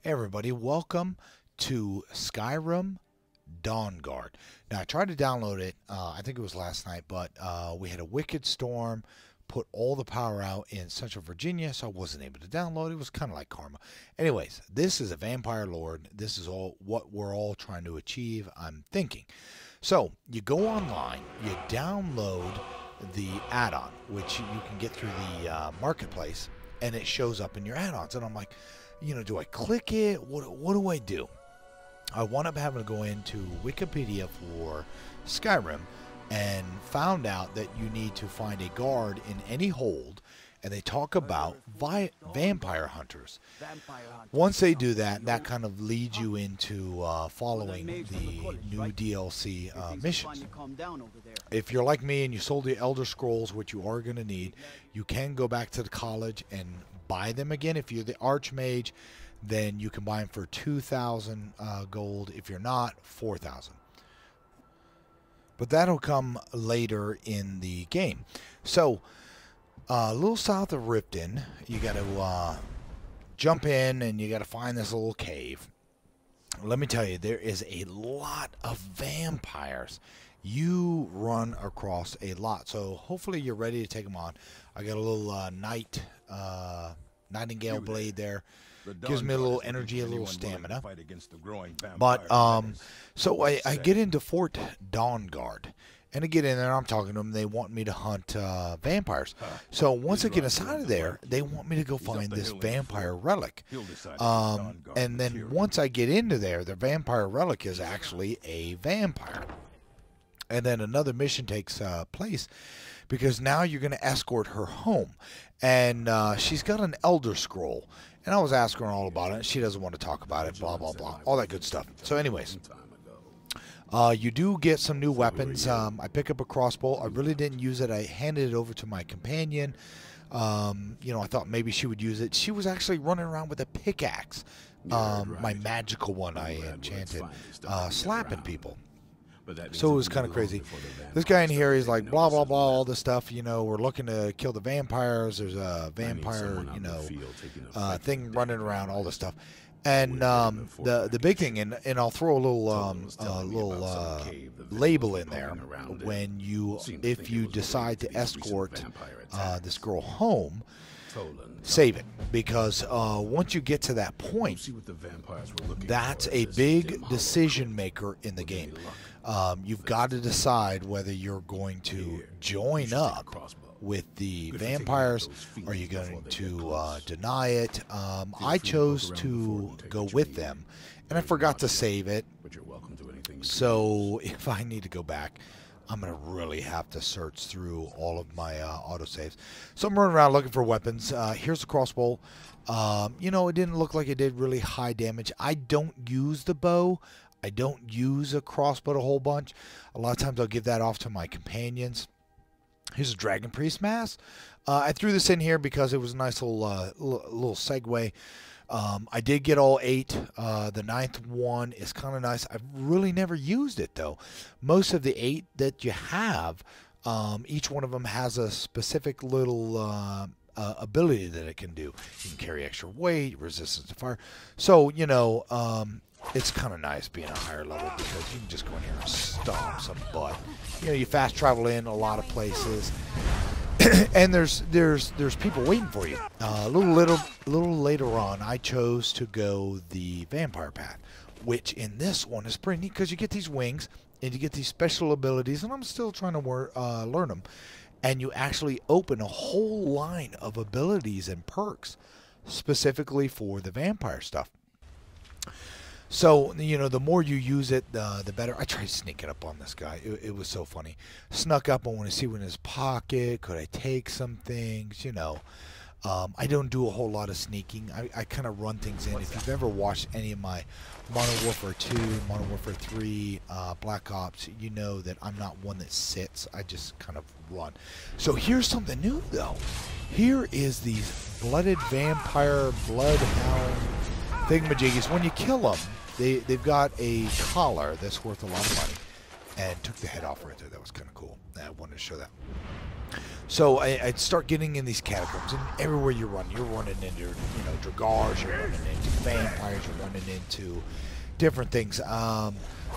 Hey everybody, welcome to Skyrim Dawnguard. Now I tried to download it, I think it was last night, but we had a wicked storm, put all the power out in Central Virginia, so I wasn't able to download it. It was kind of like karma. Anyways, this is a vampire lord. This is all what we're all trying to achieve, I'm thinking. So you go online, you download the add-on, which you can get through the marketplace, and it shows up in your add-ons. And I'm like, do I click it? What do I do? I wound up having to go into Wikipedia for Skyrim and found out that you need to find a guard in any hold, and they talk about vampire hunters. Once they do that, that kind of leads you into following the new DLC missions. If you're like me and you sold the Elder Scrolls, which you are going to need, you can go back to the college and buy them again. If you're the Archmage, then you can buy them for 2,000 gold. If you're not, 4,000. But that'll come later in the game. So, a little south of Riften, you got to jump in and you got to find this little cave. Let me tell you, there is a lot of vampires. You run across a lot, so hopefully you're ready to take them on. I got a little nightingale blade there. Gives me a little energy, a little stamina. But so I get into Fort Dawnguard, and I get in there. I'm talking to them. They want me to hunt vampires. So once I get inside of there, they want me to go find this vampire relic. And then once I get into there, the vampire relic is actually a vampire. And then another mission takes place, because now you're going to escort her home. And she's got an Elder Scroll. And I was asking her all about it. She doesn't want to talk about it, blah, blah, blah. All that good stuff. So anyways, you do get some new weapons. I pick up a crossbow. I really didn't use it. I handed it over to my companion. I thought maybe she would use it. She was actually running around with a pickaxe. My magical one I enchanted. Slapping people. So it was kind of crazy. This guy in here, he's like, blah, blah, blah, all this stuff. We're looking to kill the vampires. There's a vampire, thing running around, all this stuff. And the big thing, and I'll throw a little label in there when if you decide to escort this girl home, save it, because once you get to that point, that's a big decision maker in the game. You've got to decide whether you're going to join up with the vampires, or you're going to deny it. I chose to go with them, and I forgot to save it. So if I need to go back, I'm going to really have to search through all of my autosaves. So I'm running around looking for weapons. Here's the crossbow. It didn't look like it did really high damage. I don't use the bow. I don't use a crossbow a whole bunch. A lot of times I'll give that off to my companions. Here's a Dragon Priest mask. I threw this in here because it was a nice little segue. I did get all 8. The 9th one is kind of nice. I've really never used it, though. Most of the 8 that you have, each one of them has a specific little ability that it can do. You can carry extra weight, resistance to fire. So, it's kind of nice being a higher level, because you can just go in here and stomp some butt. You fast travel in a lot of places. And there's people waiting for you. A little later on, I chose to go the vampire path, which in this one is pretty neat, because you get these wings and you get these special abilities, and I'm still trying to learn them. And you actually open a whole line of abilities and perks specifically for the vampire stuff. So, the more you use it, the better. I tried sneaking up on this guy. It was so funny. Snuck up. I want to see what in his pocket. Could I take some things? I don't do a whole lot of sneaking. I kind of run things in. If you've ever watched any of my Modern Warfare 2, Modern Warfare 3, Black Ops, you know that I'm not one that sits. I just kind of run. So here's something new, though. Here is these blooded vampire bloodhound thingamajiggies. When you kill them, they've got a collar that's worth a lot of money, and took the head off right there. That was kind of cool. I wanted to show that. So I'd start getting in these catacombs, and everywhere you're running into, you know, Dawnguards, you're running into vampires, you're running into different things.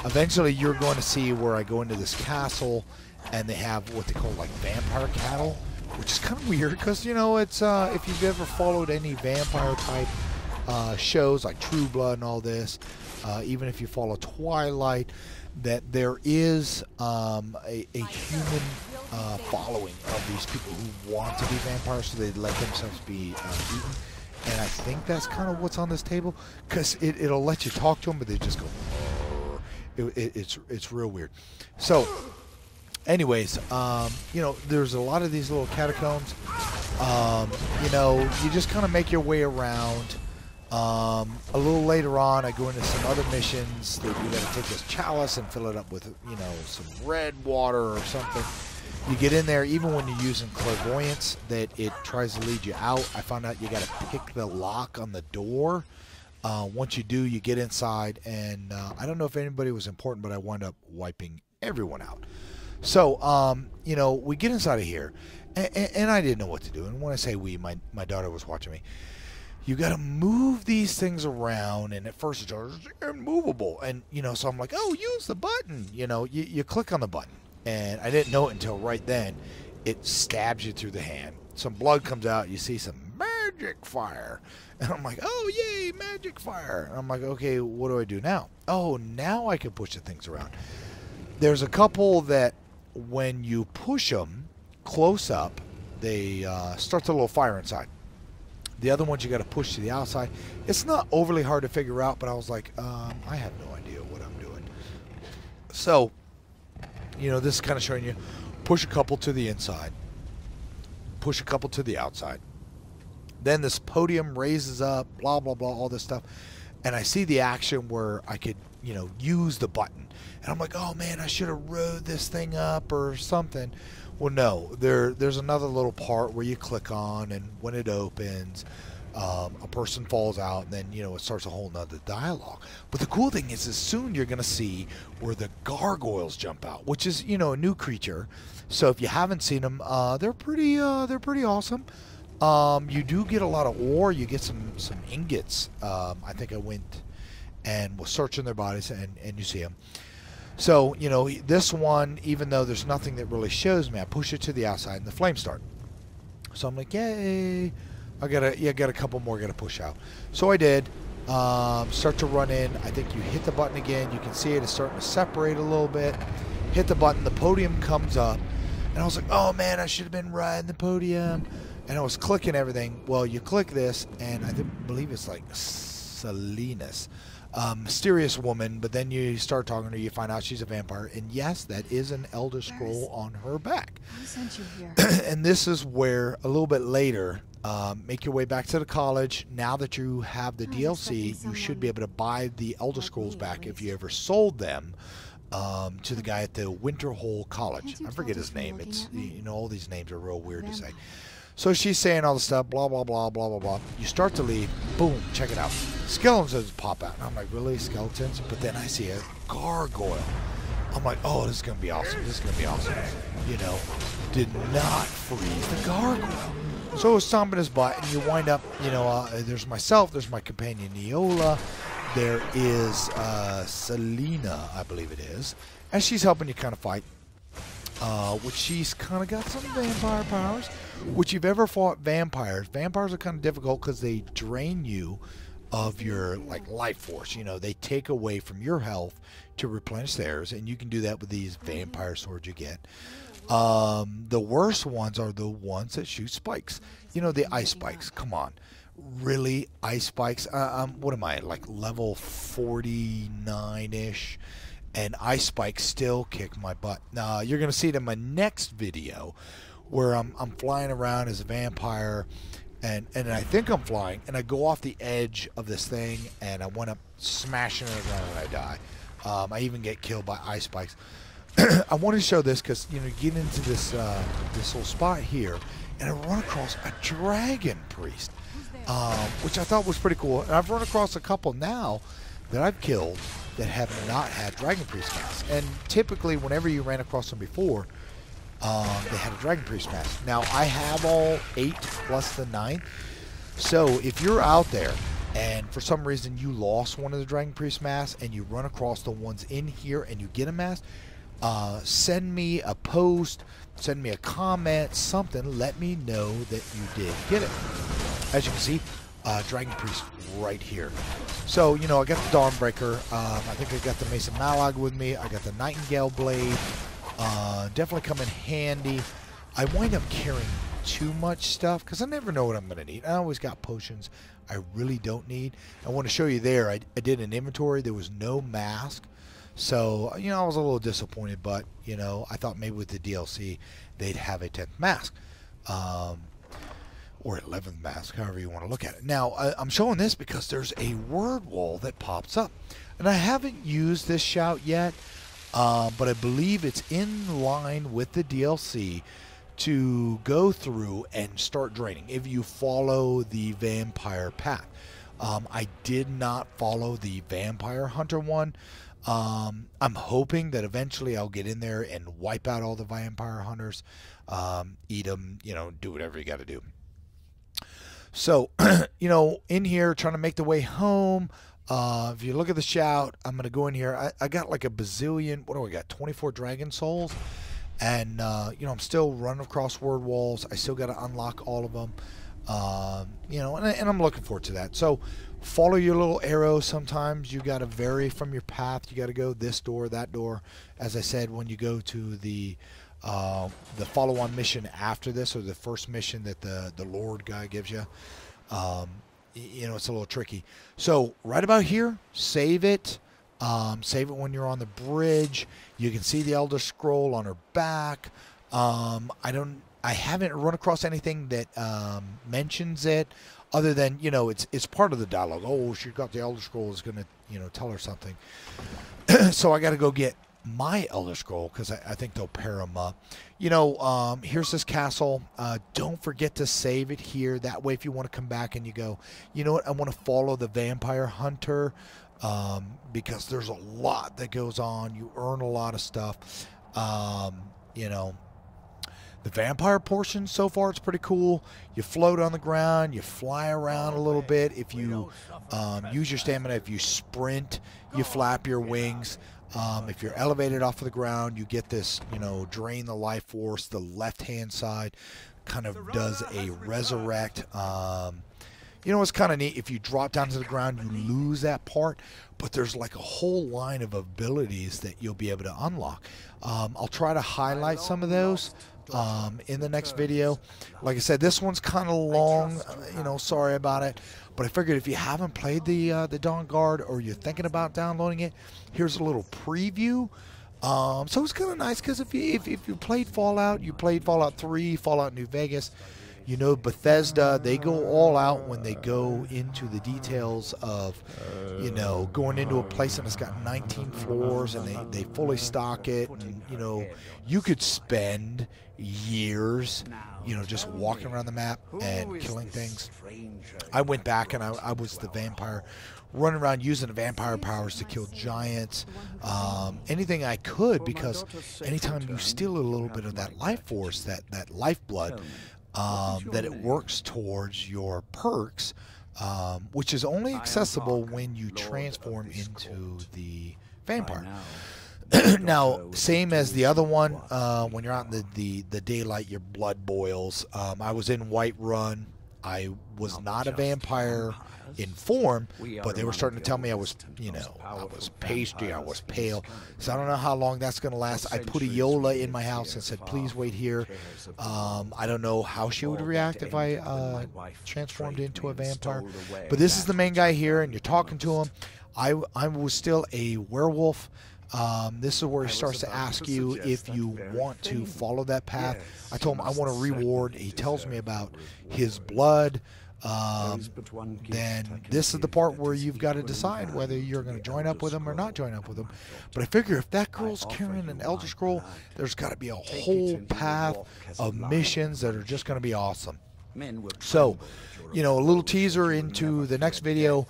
Eventually, you're going to see where I go into this castle, and they have what they call like vampire cattle, which is kind of weird because, you know, it's if you've ever followed any vampire type shows like True Blood and all this, even if you follow Twilight, that there is a human following of these people who want to be vampires, so they let themselves be eaten. And I think that's kind of what's on this table, because it'll let you talk to them, but they just go. It's real weird. So, anyways, you know, there's a lot of these little catacombs. You know, you just kind of make your way around. A little later on, I go into some other missions that you got to take this chalice and fill it up with, you know, some red water or something. You get in there, even when you're using clairvoyance, that it tries to lead you out. I found out you got to pick the lock on the door. Once you do, you get inside, and I don't know if anybody was important, but I wound up wiping everyone out. So, you know, we get inside of here, and I didn't know what to do. And when I say we, my daughter was watching me. You got to move these things around, and at first it's immovable. And, you know, so I'm like, oh, use the button. You know, you click on the button. And I didn't know it until right then. It stabs you through the hand. Some blood comes out. You see some magic fire. And I'm like, oh, yay, magic fire. And I'm like, okay, what do I do now? Oh, now I can push the things around. There's a couple that when you push them close up, they start a little fire inside. The other ones you got to push to the outside. It's not overly hard to figure out, but I was like, I have no idea what I'm doing. So, you know, this is kind of showing you, push a couple to the inside, push a couple to the outside. Then this podium raises up, blah, blah, blah, all this stuff. And I see the action where I could, you know, use the button. And I'm like, oh, man, I should have rode this thing up or something. Well, no, there's another little part where you click on, and when it opens, a person falls out, and then, you know, it starts a whole nother dialogue. But the cool thing is soon you're going to see where the gargoyles jump out, which is, you know, a new creature. So if you haven't seen them, they're pretty awesome. You do get a lot of ore. You get some ingots. I think I went and was searching their bodies, and you see them. So, you know, this one, even though there's nothing that really shows me, I push it to the outside and the flames start. So I'm like, yay. I got a couple more I got to push out. So I did. Start to run in. I think you hit the button again. You can see it is starting to separate a little bit. Hit the button. The podium comes up. And I was like, oh, man, I should have been riding the podium. And I was clicking everything. Well, you click this, and I believe it's like Salinas. Mysterious woman, but then you start talking to her, you find out she's a vampire, and yes, that is an Elder Scroll on her back. Who sent you here? And this is where, a little bit later, make your way back to the college. Now that you have the DLC, you should be able to buy the Elder Scrolls back if you ever sold them to the guy at the Winterhole College. I forget his name. It's, you know, all these names are real weird to say. So she's saying all the stuff, blah, blah, blah, blah, blah, blah. You start to leave, boom, check it out. Skeletons pop out. And I'm like, really, skeletons? But then I see a gargoyle. I'm like, oh, this is going to be awesome. This is going to be awesome. You know, did not freeze the gargoyle. So I was stomping his butt, and you wind up, you know, there's myself, there's my companion, Neola. There is Selena, I believe it is. And she's helping you kind of fight. Which she's kind of got some vampire powers. Which you've ever fought vampires. Vampires are kind of difficult because they drain you of your like life force. You know, they take away from your health to replenish theirs, and you can do that with these vampire swords you get. The worst ones are the ones that shoot spikes. You know, the ice spikes. Come on. Really? Ice spikes? What am I, like level 49-ish? And ice spikes still kick my butt. You're going to see it in my next video where I'm flying around as a vampire, and I think I'm flying, and I go off the edge of this thing, and I wind up smashing it around, and I die. I even get killed by ice spikes. I want to show this because, you know, get into this this little spot here, and I run across a dragon priest, which I thought was pretty cool. And I've run across a couple now that I've killed that have not had dragon priest counts. And typically, whenever you ran across them before, they had a Dragon Priest mask. Now, I have all 8 plus the 9. So, if you're out there and for some reason you lost one of the Dragon Priest masks and you run across the ones in here and you get a mask, send me a post, send me a comment, something, let me know that you did get it. As you can see, Dragon Priest right here. So, you know, I got the Dawnbreaker, I think I got the Mason Malog with me, I got the Nightingale Blade, definitely come in handy. I wind up carrying too much stuff because I never know what I'm going to need. I always got potions I really don't need. I want to show you there, I did an inventory, there was no mask. So, you know, I was a little disappointed, but, you know, I thought maybe with the DLC they'd have a 10th mask. Or 11th mask, however you want to look at it. Now, I'm showing this because there's a word wall that pops up. And I haven't used this shout yet, but I believe it's in line with the DLC to go through and start draining if you follow the vampire path. I did not follow the vampire hunter one. I'm hoping that eventually I'll get in there and wipe out all the vampire hunters, eat them, you know, do whatever you got to do. So, you know, in here trying to make the way home. If you look at the shout, I'm going to go in here. I got like a bazillion, what do I got, 24 dragon souls. And, you know, I'm still running across word walls. I still got to unlock all of them. You know, and I'm looking forward to that. So, follow your little arrows. Sometimes you got to vary from your path. You got to go this door, that door. As I said, when you go to the follow-on mission after this, or the first mission that the Lord guy gives you, you know, it's a little tricky. So right about here, save it. Save it when you're on the bridge. You can see the Elder Scroll on her back. I haven't run across anything that mentions it, other than, you know, it's part of the dialogue. Oh, she got the Elder Scroll, is going to, you know, tell her something. So I got to go get my Elder Scroll because I think they'll pair them up. You know, here's this castle. Don't forget to save it here. That way, if you want to come back and you go, you know what, I want to follow the vampire hunter, because there's a lot that goes on. You earn a lot of stuff. You know, the vampire portion so far, it's pretty cool. You float on the ground, you fly around a little bit. If you use your stamina, if you sprint, you flap your wings. If you're elevated off of the ground, you get this, you know, drain the life force. The left-hand side kind of does a resurrect. You know, it's kind of neat. If you drop down to the ground, you lose that part, but there's like a whole line of abilities that you'll be able to unlock. I'll try to highlight some of those in the next video. Like I said, this one's kind of long, you know, sorry about it. But I figured if you haven't played the Dawnguard, or you're thinking about downloading it, here's a little preview. So it's kind of nice because if you played Fallout, you played Fallout 3, Fallout New Vegas, you know Bethesda, they go all out when they go into the details of, you know, going into a place and it's got 19 floors and they fully stock it. And, you know, you could spend years, you know, just walking around the map and killing things. I went back and I was the vampire, running around using the vampire powers to kill giants, anything I could, because anytime you steal a little bit of that life force, that lifeblood, that it works towards your perks, which is only accessible when you transform into the vampire. Now, same as the other one, when you're out in the daylight, your blood boils. I was in Whiterun. I was not a vampire in form, but they were starting to tell me I was, you know, I was pasty, I was pale. So I don't know how long that's going to last. I put a Yola in my house and said, please wait here. I don't know how she would react if I transformed into a vampire. But this is the main guy here, and you're talking to him. I was still a werewolf. This is where he starts to ask you if you want to follow that path. I told him I want a reward. He tells me about his blood. Then this is the part where you've got to decide whether you're going to join up with him or not join up with him. But I figure if that girl's carrying an Elder Scroll, there's got to be a whole path of missions that are just going to be awesome. So, you know, a little teaser into the next video.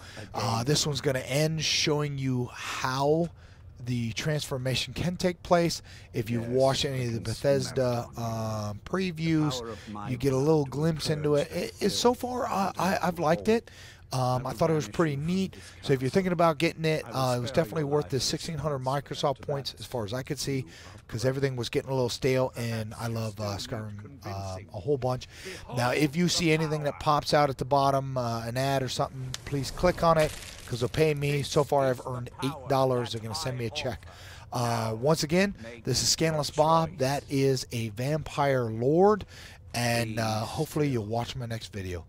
This one's going to end showing you how the transformation can take place. If you watch any of the Bethesda previews, you get a little glimpse into it. So far, I've liked it. I thought it was pretty neat. So if you're thinking about getting it, it was definitely worth the 1,600 Microsoft points as far as I could see, because everything was getting a little stale, and I love Skyrim a whole bunch. Now, if you see anything that pops out at the bottom, an ad or something, please click on it, because they'll pay me. So far, I've earned $8. They're going to send me a check. Once again, this is Scandalous Bob. That is a vampire lord. And hopefully you'll watch my next video.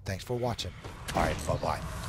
Thanks for watching. All right, bye-bye.